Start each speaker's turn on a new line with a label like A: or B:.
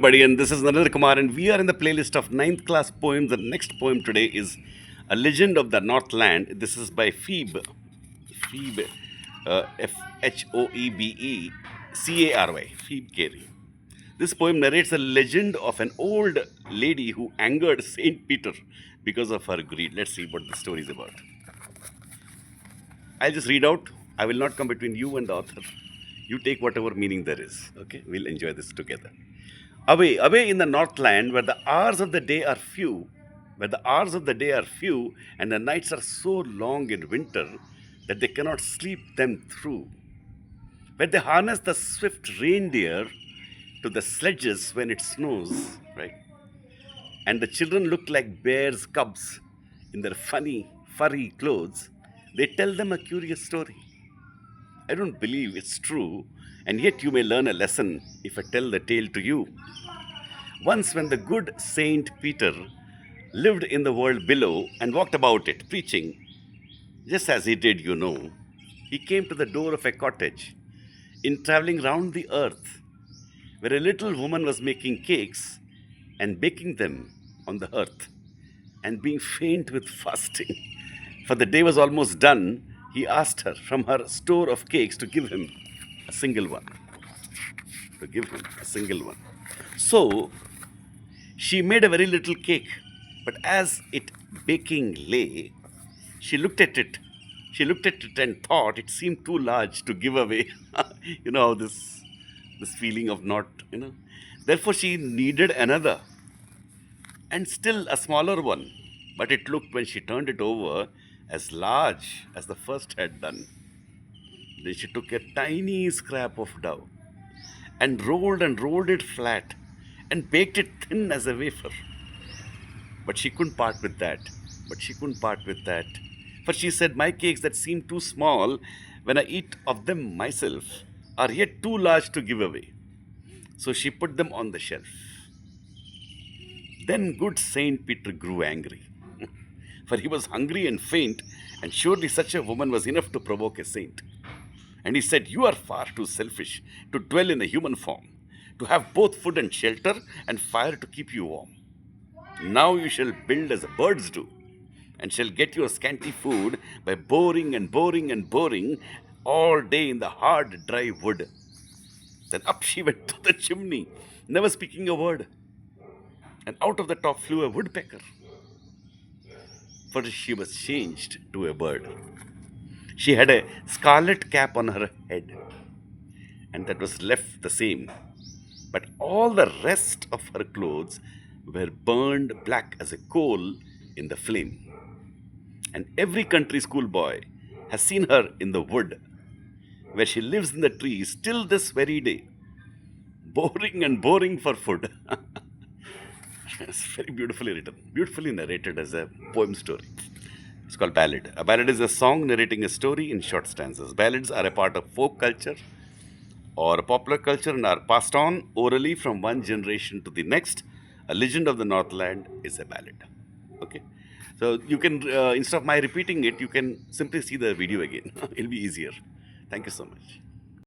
A: Buddy, and this is Narendra Kumar, and we are in the playlist of ninth class poems. The next poem today is A Legend of the Northland. This is by Phoebe. Phoebe. Phobecary. Phoebe Cary. This poem narrates the legend of an old lady who angered Saint Peter because of her greed. Let's see what the story is about. I'll just read out. I will not come between you and the author. You take whatever meaning there is. Okay? We'll enjoy this together. Away in the Northland, where the hours of the day are few, and the nights are so long in winter that they cannot sleep them through, where they harness the swift reindeer to the sledges when it snows, right? And the children look like bears' cubs in their funny, furry clothes. They tell them a curious story. I don't believe it's true, and yet you may learn a lesson if I tell the tale to you. Once, when the good Saint Peter lived in the world below and walked about it, preaching, just as he did, he came to the door of a cottage in traveling round the earth, where a little woman was making cakes and baking them on the hearth, and being faint with fasting, for the day was almost done, he asked her from her store of cakes to give him a single one. To give him a single one. So she made a very little cake, but as it baking lay, she looked at it. She looked at it and thought it seemed too large to give away. You know how this feeling of not. Therefore, she needed another, and still a smaller one. But it looked, when she turned it over, as large as the first had done. Then she took a tiny scrap of dough and rolled it flat and baked it thin as a wafer. But she couldn't part with that. For she said, my cakes that seem too small when I eat of them myself are yet too large to give away. So she put them on the shelf. Then good Saint Peter grew angry, for he was hungry and faint, and surely such a woman was enough to provoke a saint. And he said, you are far too selfish to dwell in a human form, to have both food and shelter and fire to keep you warm. Now you shall build as birds do, and shall get your scanty food by boring all day in the hard, dry wood. Then up she went to the chimney, never speaking a word. And out of the top flew a woodpecker, for she was changed to a bird. She had a scarlet cap on her head, and that was left the same. But all the rest of her clothes were burned black as a coal in the flame. And every country schoolboy has seen her in the wood, where she lives in the trees till this very day, boring for food. It's very beautifully written, beautifully narrated as a poem story. It's called ballad. A ballad is a song narrating a story in short stanzas. Ballads are a part of folk culture or popular culture and are passed on orally from one generation to the next. A legend of the Northland is a ballad. Okay, so you can instead of my repeating it, you can simply see the video again. It'll be easier. Thank you so much.